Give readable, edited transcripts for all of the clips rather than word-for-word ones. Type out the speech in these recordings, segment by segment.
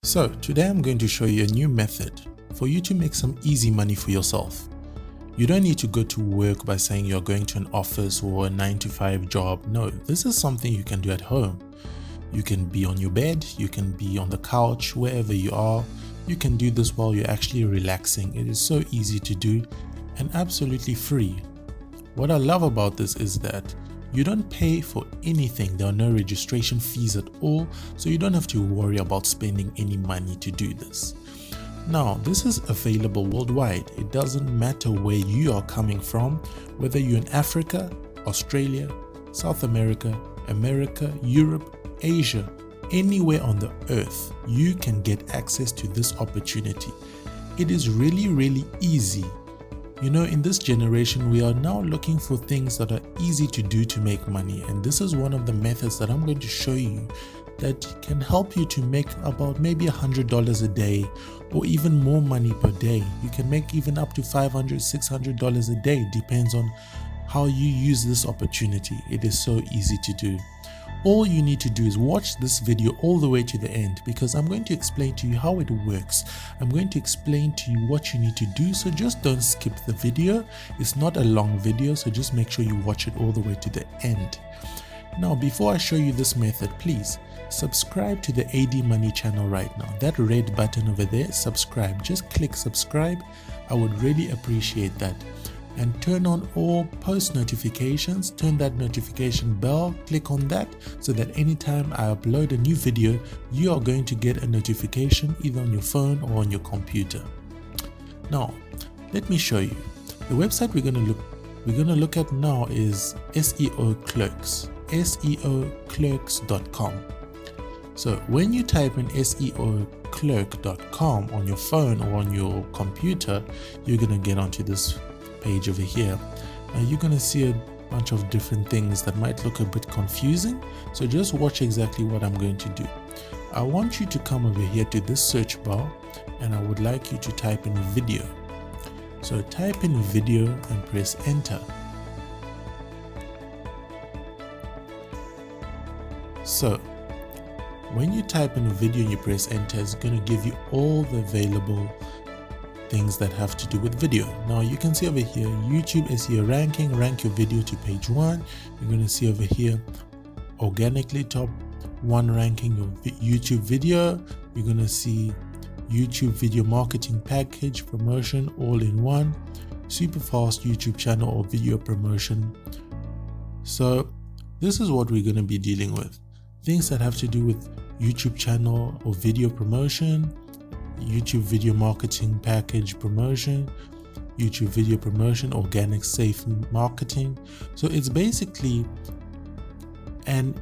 So today I'm going to show you a new method for you to make some easy money for yourself. You don't need to go to work by saying you're going to an office or a 9-to-5 job. No, this is something you can do at home. You can be on your bed, you can be on the couch, wherever you are. You can do this while you're actually relaxing. It is so easy to do and absolutely free. What I love about this is that you don't pay for anything. There are no registration fees at all, so you don't have to worry about spending any money to do this. Now, this is available worldwide. It doesn't matter where you are coming from, whether you're in Africa, Australia, South America, Europe, Asia, anywhere on the earth, you can get access to this opportunity. It is really easy. You know, in this generation, we are now looking for things that are easy to do to make money, and this is one of the methods that I'm going to show you that can help you to make about maybe $100 a day or even more money per day. You can make even up to $500, $600 a day, depends on how you use this opportunity. It is so easy to do. All you need to do is watch this video all the way to the end, because I'm going to explain to you how it works. I'm going to explain to you what you need to do, so just don't skip the video. It's not a long video, so just make sure you watch it all the way to the end. Now, before I show you this method, please subscribe to the AD Money channel right now. That red button over there, subscribe. Just click subscribe. I would really appreciate that. And turn on all post notifications, turn that notification bell, click on that so that anytime I upload a new video, you are going to get a notification either on your phone or on your computer. Now, let me show you. The website we're going to look at now is SEO Clerks, SEOclerks.com. So when you type in SEOclerk.com on your phone or on your computer, you're going to get onto this page over here. Now you're going to see a bunch of different things that might look a bit confusing, so just watch exactly what I'm going to do. I want you to come over here to this search bar, and I would like you to type in video. So type in video and press enter. So when you type in video and you press enter, it's going to give you all the available things that have to do with video. Now you can see over here YouTube SEO ranking, rank your video to page 1. You're going to see over here organically top 1 ranking your YouTube video. You're going to see YouTube video marketing package promotion all in one, super fast YouTube channel or video promotion. So this is what we're going to be dealing with. Things that have to do with YouTube channel or video promotion, YouTube video marketing package promotion, YouTube video promotion, organic safe marketing. So it's basically a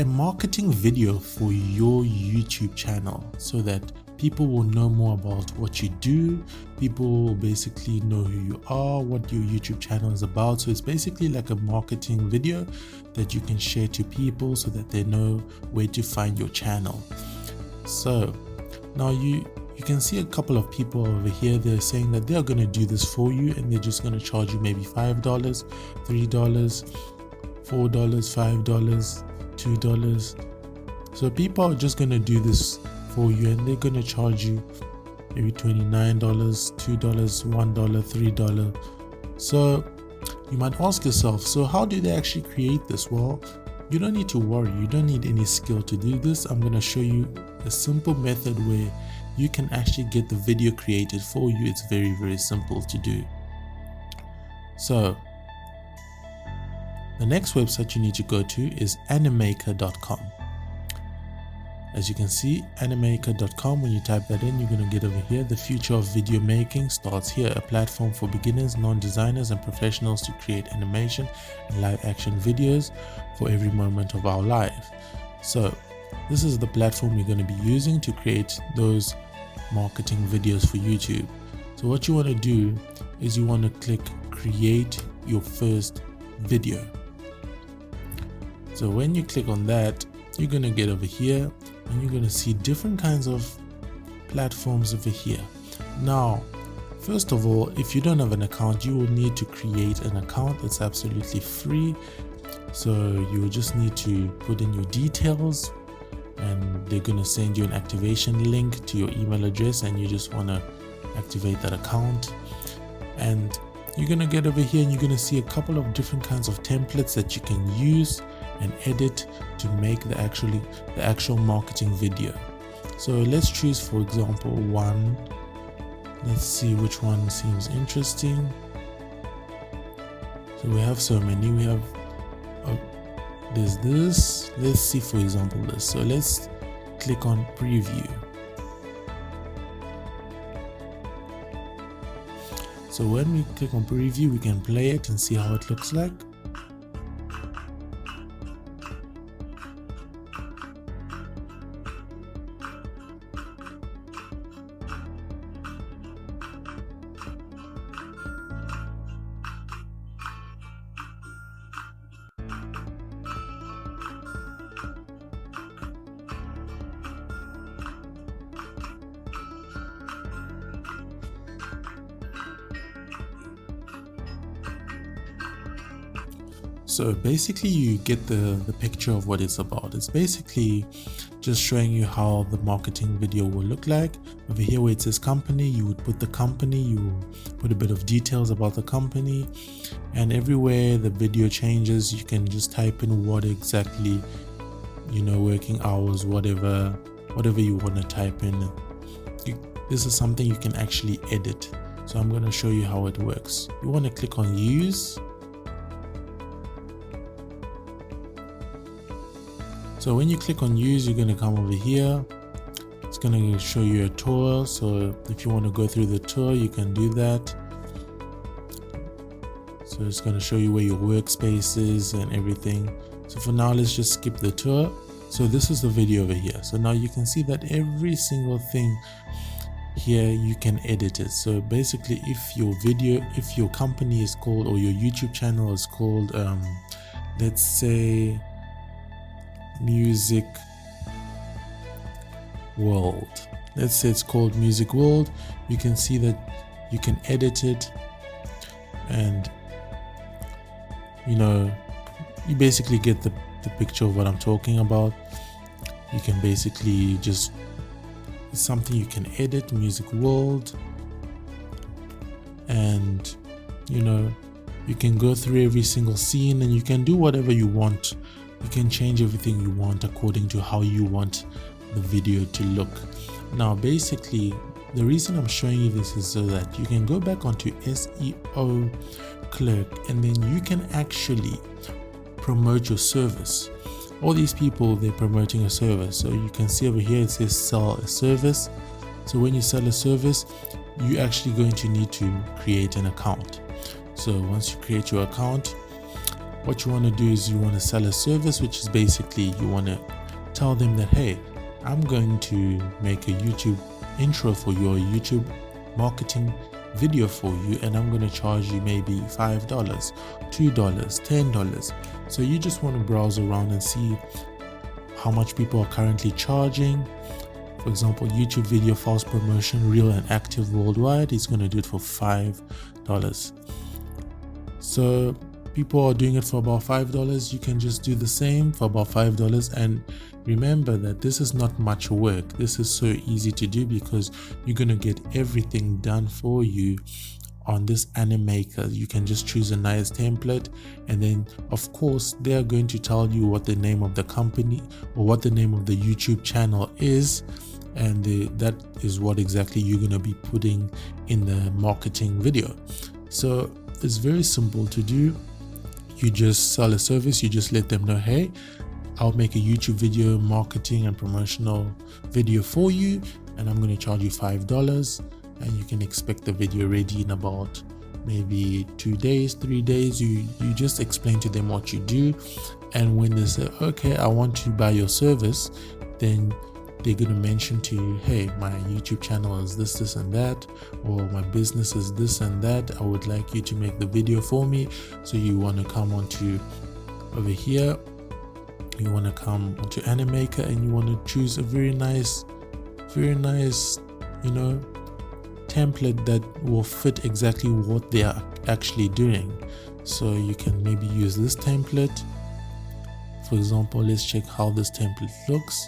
marketing video for your YouTube channel so that people will know more about what you do. People will basically know who you are, what your YouTube channel is about. So it's basically like a marketing video that you can share to people so that they know where to find your channel. So now you can see a couple of people over here. They're saying that they're going to do this for you, and they're just going to charge you maybe $5, $3, $4, $5, $2. So people are just going to do this for you, and they're going to charge you maybe $29, $2, $1, $3. So you might ask yourself, so how do they actually create this? Well, you don't need to worry. You don't need any skill to do this. I'm going to show you a simple method where you can actually get the video created for you. It's very simple to do. So the next website you need to go to is Animaker.com. As you can see, Animaker.com, when you type that in, you're going to get over here. The future of video making starts here, a platform for beginners, non-designers and professionals to create animation and live action videos for every moment of our life. So this is the platform we're going to be using to create those marketing videos for YouTube. So what you want to do is you want to click create your first video. So when you click on that, you're going to get over here and you're going to see different kinds of platforms over here. Now, first of all, if you don't have an account, you will need to create an account. It's absolutely free. So you will just need to put in your details, and they're going to send you an activation link to your email address, and you just want to activate that account. And you're going to get over here and you're going to see a couple of different kinds of templates that you can use and edit to make the actual marketing video. So let's choose, for example, one. Let's see which one seems interesting. So we have so many. We have there's this. Let's see, for example, this. So let's click on preview. So when we click on preview, we can play it and see how it looks like. So basically you get the picture of what it's about. It's basically just showing you how the marketing video will look like. Over here where it says company, you would put the company, you put a bit of details about the company, and everywhere the video changes, you can just type in what exactly, working hours, whatever you want to type in. This is something you can actually edit. So I'm going to show you how it works. You want to click on use. So when you click on use, you're going to come over here. It's going to show you a tour. So if you want to go through the tour, you can do that. So it's going to show you where your workspace is and everything. So for now, let's just skip the tour. So this is the video over here. So now you can see that every single thing here, you can edit it. So basically, if your company is called, or your YouTube channel is called, let's say Music World. Let's say it's called Music World. You can see that you can edit it, and you basically get the picture of what I'm talking about. You can basically just, it's something you can edit, Music World, and you can go through every single scene and you can do whatever you want. You can change everything you want according to how you want the video to look. Now basically, the reason I'm showing you this is so that you can go back onto SEO Clerk, and then you can actually promote your service. All these people, they're promoting a service. So you can see over here it says sell a service. So when you sell a service, you're actually going to need to create an account. So once you create your account, what you want to do is you want to sell a service, which is basically you want to tell them that, hey, I'm going to make a YouTube intro for your YouTube marketing video for you, and I'm going to charge you maybe $5, $2, $10. So you just want to browse around and see how much people are currently charging. For example, YouTube video false promotion, real and active worldwide, is going to do it for $5. So people are doing it for about $5. You can just do the same for about $5. And remember that this is not much work. This is so easy to do because you're going to get everything done for you on this Animaker. You can just choose a nice template, and then of course they're going to tell you what the name of the company or what the name of the YouTube channel is, and that is what exactly you're going to be putting in the marketing video. So it's very simple to do. You just sell a service, you just let them know, hey, I'll make a YouTube video marketing and promotional video for you, and I'm going to charge you $5, and you can expect the video ready in about maybe 2 days, 3 days. You just explain to them what you do, and when they say, okay, I want to buy your service, then they're going to mention to you, hey, my YouTube channel is this and that, or my business is this and that. I would like you to make the video for me. So you want to come onto over here, you want to come onto Animaker, and you want to choose a very nice, template that will fit exactly what they are actually doing. So you can maybe use this template. For example, let's check how this template looks.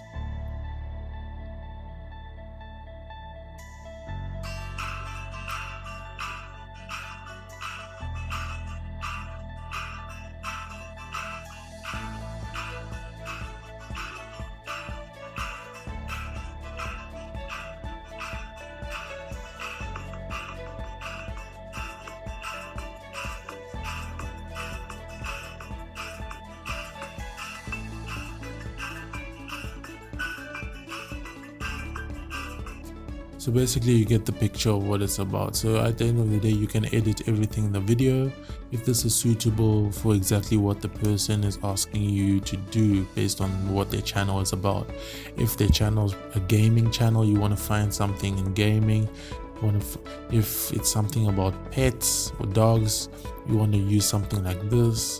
So basically you get the picture of what it's about. So at the end of the day, you can edit everything in the video if this is suitable for exactly what the person is asking you to do based on what their channel is about. If their channel is a gaming channel, you want to find something in gaming. If it's something about pets or dogs, you want to use something like this.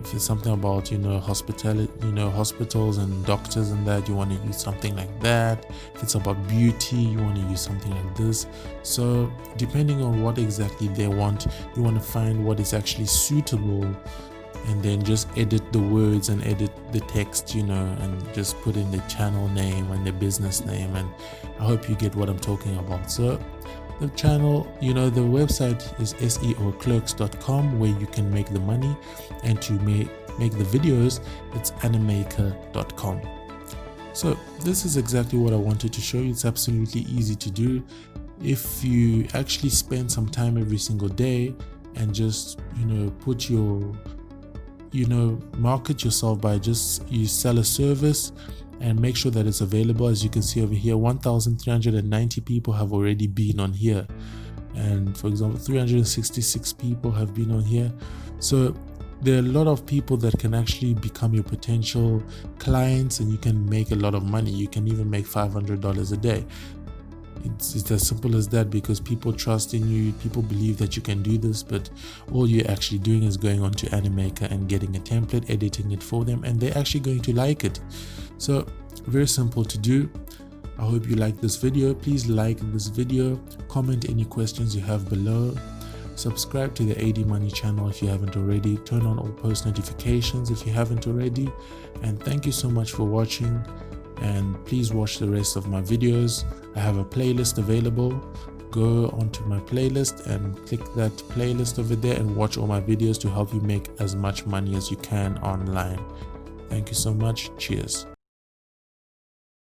If it's something about, hospitality, hospitals and doctors and that, you want to use something like that. If it's about beauty, you want to use something like this. So depending on what exactly they want, you want to find what is actually suitable, and then just edit the words and edit the text, and just put in the channel name and the business name. And I hope you get what I'm talking about. So the channel, the website is SEOclerks.com, where you can make the money, and to make the videos, it's Animaker.com. So this is exactly what I wanted to show you. It's absolutely easy to do if you actually spend some time every single day and just put your market yourself by you sell a service and make sure that it's available. As you can see over here, 1,390 people have already been on here, and for example 366 people have been on here. So there are a lot of people that can actually become your potential clients, and you can make a lot of money. You can even make $500 a day. It's as simple as that, because people trust in you, people believe that you can do this, but all you're actually doing is going on to Animaker and getting a template, editing it for them, and they're actually going to like it. So very simple to do. I hope you like this video. Please like this video, comment any questions you have below, subscribe to the AD Money channel if you haven't already, turn on all post notifications if you haven't already, and thank you so much for watching. And please watch the rest of my videos. I have a playlist available. Go onto my playlist and click that playlist over there and watch all my videos to help you make as much money as you can online. Thank you so much. Cheers.